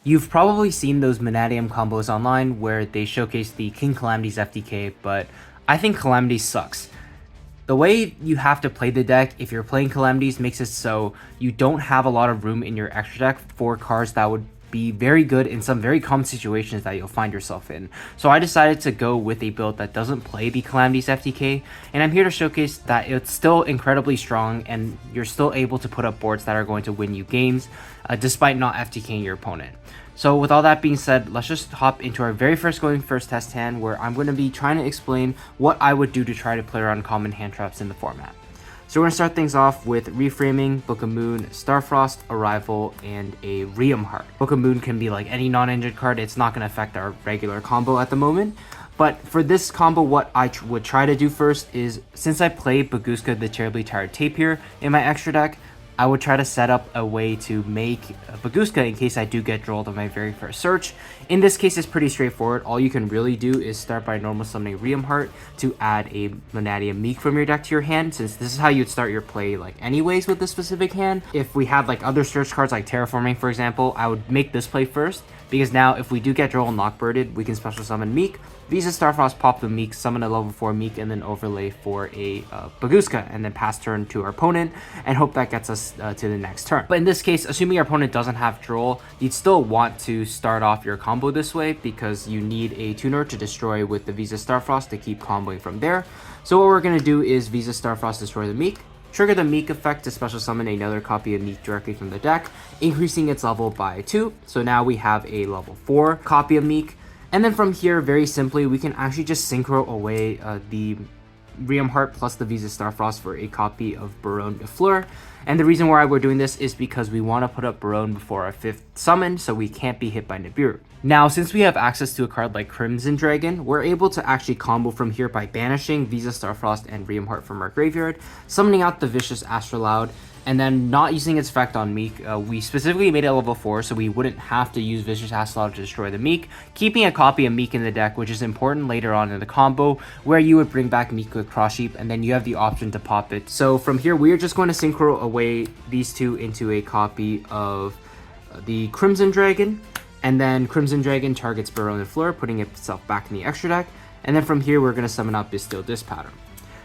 You've probably seen those Mannadium combos online where they showcase the King Calamity's FTK, but I think Calamity sucks. The way you have to play the deck if you're playing Calamities makes it so you don't have a lot of room in your extra deck for cards that would be very good in some very common situations that you'll find yourself in. So I decided to go with a build that doesn't play the Calamities FTK, and I'm here to showcase that it's still incredibly strong and you're still able to put up boards that are going to win you games despite not FTKing your opponent. So with all that being said, let's just hop into our very first going first test hand, where I'm going to be trying to explain what I would do to try to play around common hand traps in the format. So we're going to start things off with Reframing, Book of Moon, Starfrost, Arrival, and a Riem Heart. Book of Moon can be like any non-engine card. It's not going to affect our regular combo at the moment. But for this combo, what I would try to do first is, since I play Bagooska the Terribly Tired Tapir in my extra deck, I would try to set up a way to make Bagooska in case I do get drolled on my very first search. In this case, it's pretty straightforward. All you can really do is start by normal summoning Riem Heart to add a Mannadium Meek from your deck to your hand, since this is how you'd start your play like anyways with this specific hand. If we had like other search cards like Terraforming, for example, I would make this play first, because now if we do get droll and lockbirded, we can special summon Meek, Visa Starfrost, pop the Meek, summon a level 4 Meek, and then overlay for a Bagooska, and then pass turn to our opponent, and hope that gets us to the next turn. But in this case, assuming our opponent doesn't have droll, you'd still want to start off your combo this way, because you need a tuner to destroy with the Visa Starfrost to keep comboing from there. So what we're going to do is Visa Starfrost, destroy the Meek, trigger the Meek effect to special summon another copy of Meek directly from the deck, increasing its level by 2. So now we have a level 4 copy of Meek. And then from here, very simply, we can actually just synchro away the Riem Heart plus the Visa Starfrost for a copy of Baronne de Fleur. And the reason why we're doing this is because we want to put up Baronne before our 5th summon, so we can't be hit by Nibiru. Now, since we have access to a card like Crimson Dragon, we're able to actually combo from here by banishing Visa Starfrost and Riem Heart from our graveyard, summoning out the Vicious Astrolabe, and then not using its effect on Meek. We specifically made it level 4 so we wouldn't have to use Vicious Astrolabe to destroy the Meek, keeping a copy of Meek in the deck, which is important later on in the combo, where you would bring back Meek with Cross Sheep, and then you have the option to pop it. So from here, we are just going to synchro away these two into a copy of the Crimson Dragon, and then Crimson Dragon targets Baronne de Fleur, putting itself back in the extra deck, and then from here, we're going to summon out Bastille Dispatter.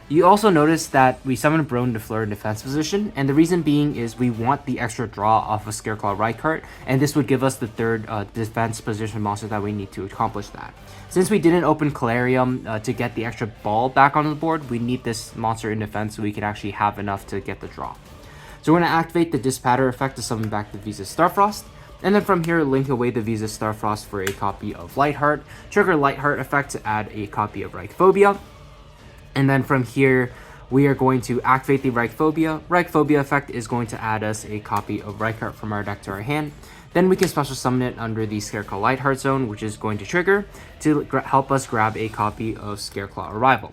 You also notice that we summon Baronne de Fleur in defense position, and the reason being is we want the extra draw off of Scareclaw Rykart, and this would give us the third defense position monster that we need to accomplish that. Since we didn't open Calarium to get the extra ball back on the board, we need this monster in defense so we can actually have enough to get the draw. So we're going to activate the Dispatter effect to summon back the Visa Starfrost, and then from here, link away the Visa Starfrost for a copy of Lightheart, trigger Lightheart effect to add a copy of Reichphobia. And then from here, we are going to activate the Reichphobia. Reichphobia effect is going to add us a copy of Rykart from our deck to our hand. Then we can special summon it under the Scareclaw Lightheart zone, which is going to trigger to help us grab a copy of Scareclaw Arrival.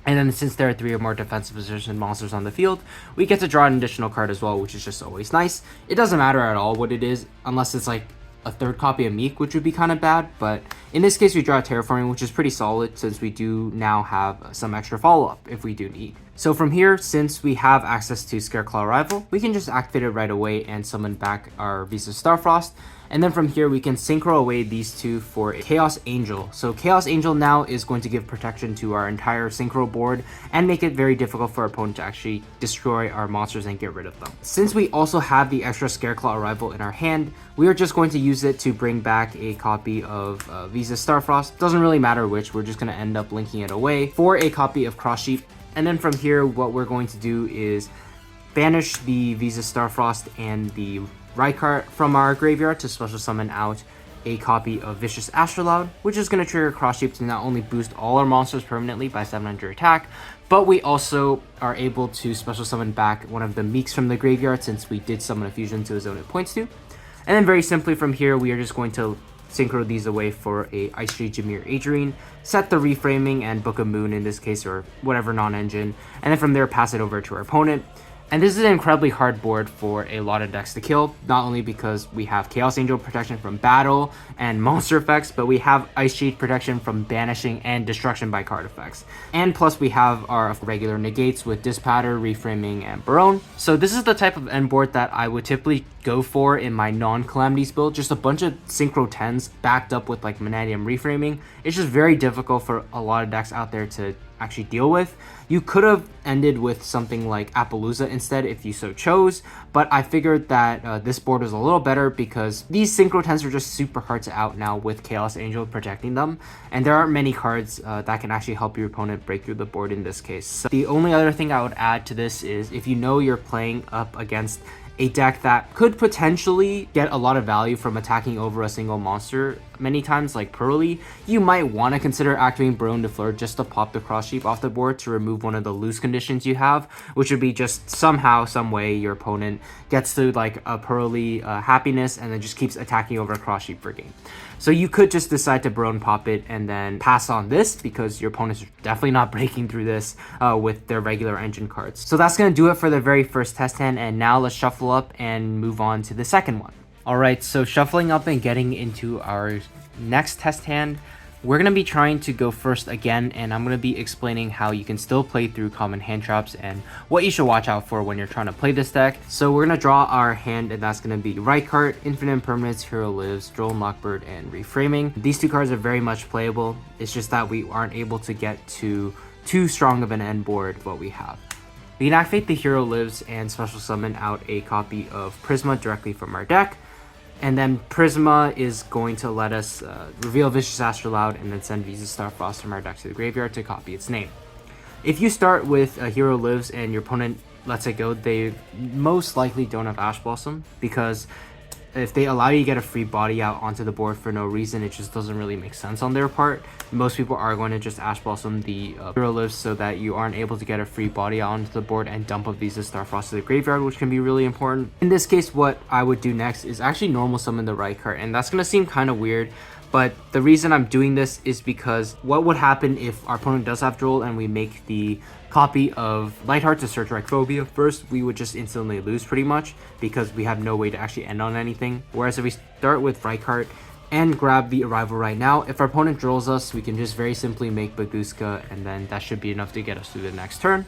And then since there are 3 or more defensive position monsters on the field, we get to draw an additional card as well, which is just always nice. It doesn't matter at all what it is, unless it's like a 3rd copy of Meek, which would be kind of bad, but in this case we draw Terraforming, which is pretty solid since we do now have some extra follow-up if we do need. So from here, since we have access to Scareclaw Arrival, we can just activate it right away and summon back our Visa Starfrost. And then from here, we can synchro away these two for Chaos Angel. So Chaos Angel now is going to give protection to our entire synchro board and make it very difficult for our opponent to actually destroy our monsters and get rid of them. Since we also have the extra Scareclaw Arrival in our hand, we are just going to use it to bring back a copy of Visa Starfrost. Doesn't really matter which, we're just going to end up linking it away for a copy of Cross Sheep. And then from here, what we're going to do is banish the Visa Starfrost and the Rykart from our graveyard to special summon out a copy of Vicious Astrolabe, which is going to trigger Cross Sheep to not only boost all our monsters permanently by 700 attack, but we also are able to special summon back one of the Meeks from the graveyard since we did summon a fusion to a zone it points to. And then very simply from here, we are just going to synchro these away for a Ice Tree Jameer Adrian, set the Reframing and Book of Moon in this case, or whatever non-engine, and then from there pass it over to our opponent. And this is an incredibly hard board for a lot of decks to kill, not only because we have Chaos Angel protection from battle and monster effects, but we have Ice Shade protection from banishing and destruction by card effects. And plus we have our regular negates with Dispatter, Reframing, and Barone. So this is the type of end board that I would typically go for in my non-Calamities build, just a bunch of Synchro 10s backed up with like Mannadium Reframing. It's just very difficult for a lot of decks out there to actually deal with. You could have ended with something like Apollousa instead if you so chose, but I figured that this board was a little better because these Synchro 10s are just super hard to out now with Chaos Angel protecting them, and there aren't many cards that can actually help your opponent break through the board in this case. So the only other thing I would add to this is if you know you're playing up against a deck that could potentially get a lot of value from attacking over a single monster many times like Pearly, you might want to consider activating Barone de Fleur just to pop the cross sheep off the board to remove one of the loose conditions you have, which would be just somehow, some way your opponent gets to like a Pearly happiness and then just keeps attacking over a cross sheep for game. So you could just decide to Barone pop it and then pass on this because your opponents are definitely not breaking through this with their regular engine cards. So that's going to do it for the very first test hand, and now let's shuffle up and move on to the second one. Alright, so shuffling up and getting into our next test hand, we're going to be trying to go first again, and I'm going to be explaining how you can still play through common hand traps and what you should watch out for when you're trying to play this deck. So we're going to draw our hand, and that's going to be Rykart, Infinite Impermanence, Hero Lives, Droll, Lockbird, and Reframing. These two cards are very much playable. It's just that we aren't able to get to too strong of an end board what we have. We can activate the Hero Lives and special summon out a copy of Prisma directly from our deck. And then Prisma is going to let us reveal Vicious Astrolabe and then send Visa Starfrost from our deck to the graveyard to copy its name. If you start with a Hero Lives and your opponent lets it go, they most likely don't have Ash Blossom, because if they allow you to get a free body out onto the board for no reason, it just doesn't really make sense on their part. Most people are going to just Ash Blossom the Hero Lives so that you aren't able to get a free body out onto the board and dump a Visa Starfrost to the graveyard, which can be really important. In this case, what I would do next is actually normal summon the Rykart, and that's going to seem kind of weird, but the reason I'm doing this is because what would happen if our opponent does have Droll and we make the copy of Lightheart to search Ryphobia first, we would just instantly lose pretty much because we have no way to actually end on anything. Whereas if we start with Rykart and grab the Arrival right now, if our opponent Drolls us, we can just very simply make Bagooska, and then that should be enough to get us through the next turn.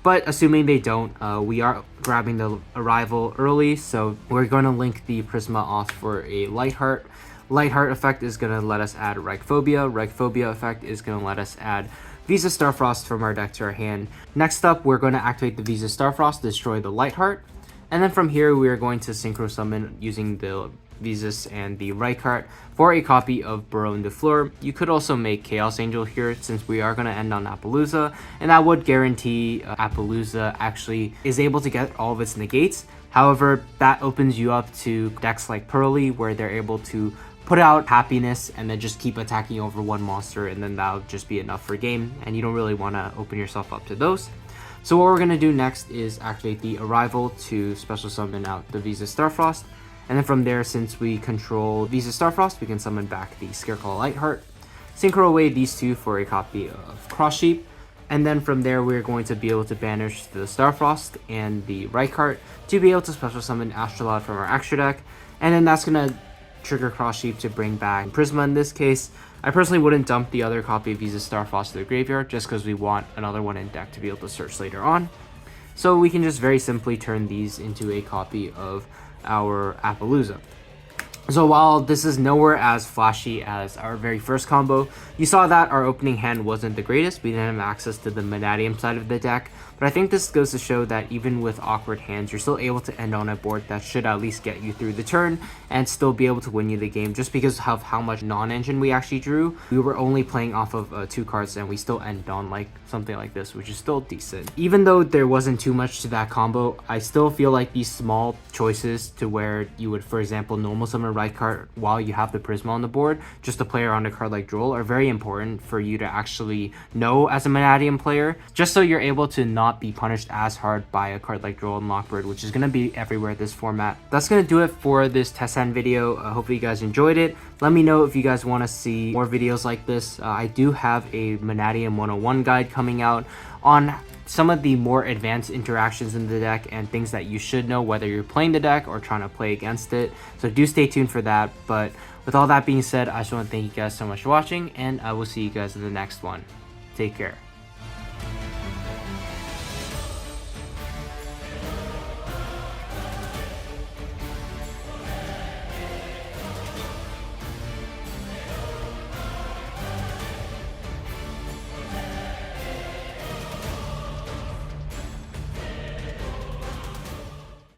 But assuming they don't, we are grabbing the Arrival early, so we're going to link the Prisma off for a Lightheart. Lightheart effect is going to let us add Ryphobia. Ryphobia effect is going to let us add Visa Starfrost from our deck to our hand. Next up, we're going to activate the Visa Starfrost, destroy the Lightheart. And then from here, we are going to Synchro Summon using the Visas and the Rykart for a copy of Barone de Fleur. You could also make Chaos Angel here since we are going to end on Apollousa, and that would guarantee Apollousa actually is able to get all of its negates. However, that opens you up to decks like Pearly where they're able to put out Happiness and then just keep attacking over one monster, and then that'll just be enough for game, and you don't really want to open yourself up to those. So what we're going to do next is activate the Arrival to special summon out the Visa Starfrost, and then from there, since we control Visa Starfrost, we can summon back the Scareclaw Lightheart, synchro away these two for a copy of Cross Sheep, and then from there we're going to be able to banish the Starfrost and the Rykart to be able to special summon Astrolabe from our extra deck, and then that's going to trigger Cross Sheep to bring back Prisma in this case. I personally wouldn't dump the other copy of Visa Starfrost to the graveyard just because we want another one in deck to be able to search later on. So we can just very simply turn these into a copy of our Apollousa. So while this is nowhere as flashy as our very first combo, you saw that our opening hand wasn't the greatest. We didn't have access to the Mannadium side of the deck, but I think this goes to show that even with awkward hands, you're still able to end on a board that should at least get you through the turn and still be able to win you the game just because of how much non-engine we actually drew. We were only playing off of 2 cards and we still end on like something like this, which is still decent. Even though there wasn't too much to that combo, I still feel like these small choices to where you would, for example, normal summon Rykart while you have the Prisma on the board just to play around a card like Droll are very important for you to actually know as a Mannadium player, just so you're able to not be punished as hard by a card like Droll and Lockbird, which is going to be everywhere this format. That's going to do it for this test hand video. Hopefully you guys enjoyed it. Let me know if you guys want to see more videos like this. I do have a Mannadium 101 guide coming out on some of the more advanced interactions in the deck and things that you should know whether you're playing the deck or trying to play against it. So do stay tuned for that. But with all that being said, I just want to thank you guys so much for watching, and I will see you guys in the next one. Take care.